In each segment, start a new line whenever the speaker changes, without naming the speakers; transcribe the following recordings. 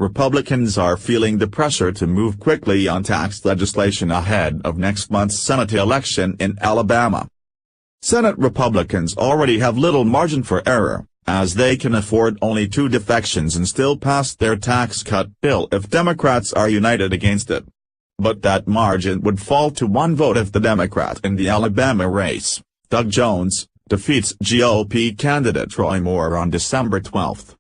Republicans are feeling the pressure to move quickly on tax legislation ahead of next month's Senate election in Alabama. Senate Republicans already have little margin for error, as they can afford only 2 defections and still pass their tax cut bill if Democrats are united against it. But that margin would fall to 1 vote if the Democrat in the Alabama race, Doug Jones, defeats GOP candidate Roy Moore on December 12.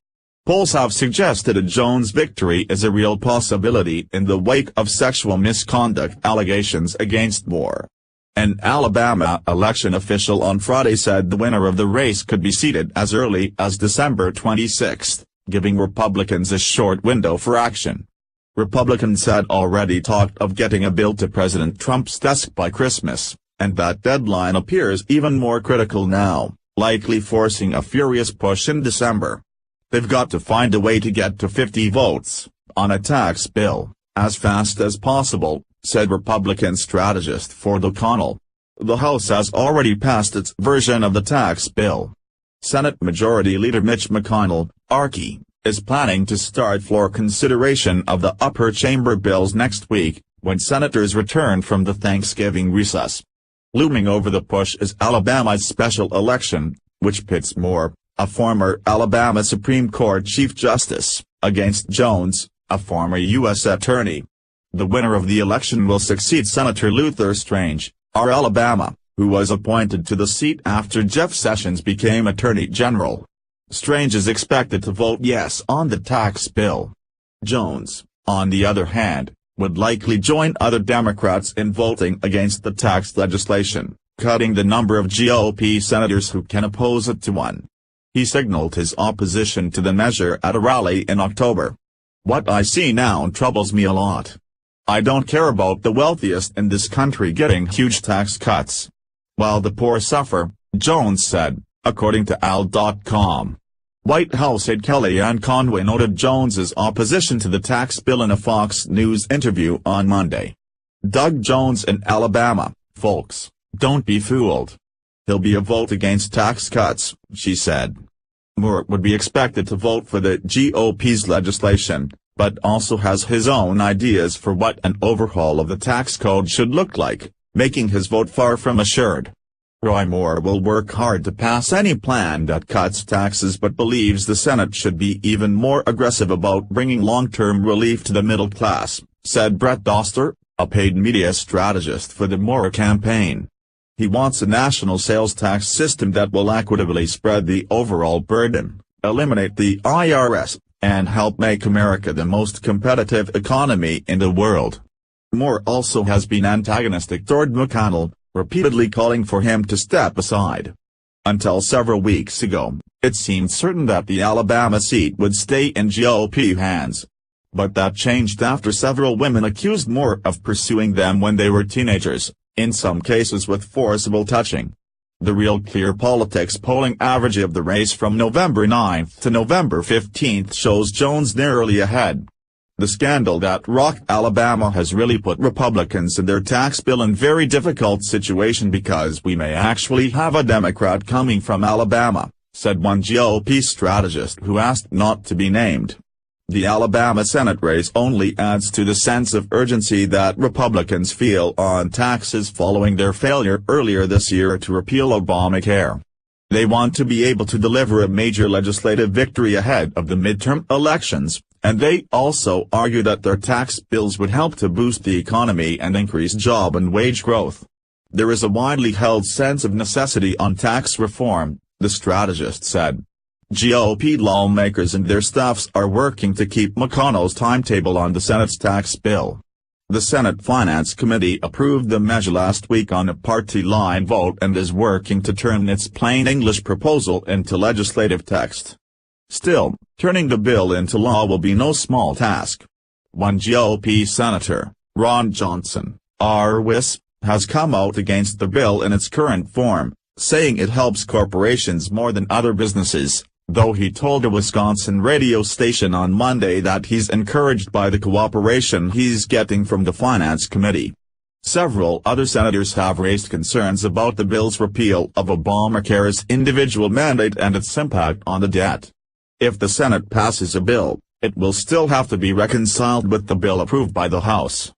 Polls have suggested a Jones victory is a real possibility in the wake of sexual misconduct allegations against Moore. An Alabama election official on Friday said the winner of the race could be seated as early as December 26, giving Republicans a short window for action. Republicans had already talked of getting a bill to President Trump's desk by Christmas, and that deadline appears even more critical now, likely forcing a furious push in December. They've got to find a way to get to 50 votes on a tax bill as fast as possible, said Republican strategist Ford O'Connell. The House has already passed its version of the tax bill. Senate Majority Leader Mitch McConnell, RK, is planning to start floor consideration of the upper chamber bills next week, when senators return from the Thanksgiving recess. Looming over the push is Alabama's special election, which pits Moore, a former Alabama Supreme Court Chief Justice, against Jones, a former U.S. attorney. The winner of the election will succeed Senator Luther Strange, R. Alabama, who was appointed to the seat after Jeff Sessions became Attorney General. Strange is expected to vote yes on the tax bill. Jones, on the other hand, would likely join other Democrats in voting against the tax legislation, cutting the number of GOP senators who can oppose it to 1. He signaled his opposition to the measure at a rally in October. "What I see now troubles me a lot. I don't care about the wealthiest in this country getting huge tax cuts, while the poor suffer," Jones said, according to AL.com. White House aide Kellyanne Conway noted Jones's opposition to the tax bill in a Fox News interview on Monday. "Doug Jones in Alabama, folks, don't be fooled. He'll be a vote against tax cuts," she said. Moore would be expected to vote for the GOP's legislation, but also has his own ideas for what an overhaul of the tax code should look like, making his vote far from assured. Roy Moore will work hard to pass any plan that cuts taxes but believes the Senate should be even more aggressive about bringing long-term relief to the middle class, said Brett Doster, a paid media strategist for the Moore campaign. He wants a national sales tax system that will equitably spread the overall burden, eliminate the IRS, and help make America the most competitive economy in the world. Moore also has been antagonistic toward McConnell, repeatedly calling for him to step aside. Until several weeks ago, it seemed certain that the Alabama seat would stay in GOP hands. But that changed after several women accused Moore of pursuing them when they were teenagers, in some cases with forcible touching. The Real Clear Politics polling average of the race from November 9 to November 15 shows Jones narrowly ahead. The scandal that rocked Alabama has really put Republicans and their tax bill in very difficult situation because we may actually have a Democrat coming from Alabama, said one GOP strategist who asked not to be named. The Alabama Senate race only adds to the sense of urgency that Republicans feel on taxes following their failure earlier this year to repeal Obamacare. They want to be able to deliver a major legislative victory ahead of the midterm elections, and they also argue that their tax bills would help to boost the economy and increase job and wage growth. There is a widely held sense of necessity on tax reform, the strategist said. GOP lawmakers and their staffs are working to keep McConnell's timetable on the Senate's tax bill. The Senate Finance Committee approved the measure last week on a party-line vote and is working to turn its plain English proposal into legislative text. Still, turning the bill into law will be no small task. One GOP senator, Ron Johnson, R.W.I.S., has come out against the bill in its current form, saying it helps corporations more than other businesses, though he told a Wisconsin radio station on Monday that he's encouraged by the cooperation he's getting from the Finance Committee. Several other senators have raised concerns about the bill's repeal of Obamacare's individual mandate and its impact on the debt. If the Senate passes a bill, it will still have to be reconciled with the bill approved by the House.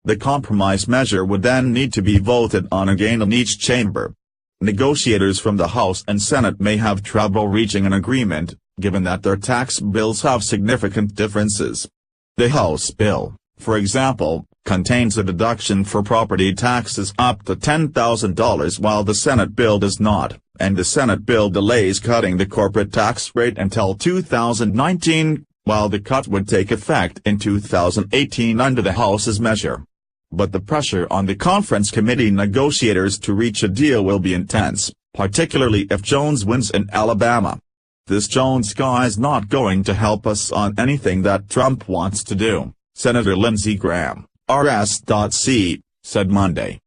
The compromise measure would then need to be voted on again in each chamber. Negotiators from the House and Senate may have trouble reaching an agreement, given that their tax bills have significant differences. The House bill, for example, contains a deduction for property taxes up to $10,000 while the Senate bill does not, and the Senate bill delays cutting the corporate tax rate until 2019, while the cut would take effect in 2018 under the House's measure. But the pressure on the conference committee negotiators to reach a deal will be intense, particularly if Jones wins in Alabama. "This Jones guy's not going to help us on anything that Trump wants to do," Senator Lindsey Graham, RS.C., said Monday.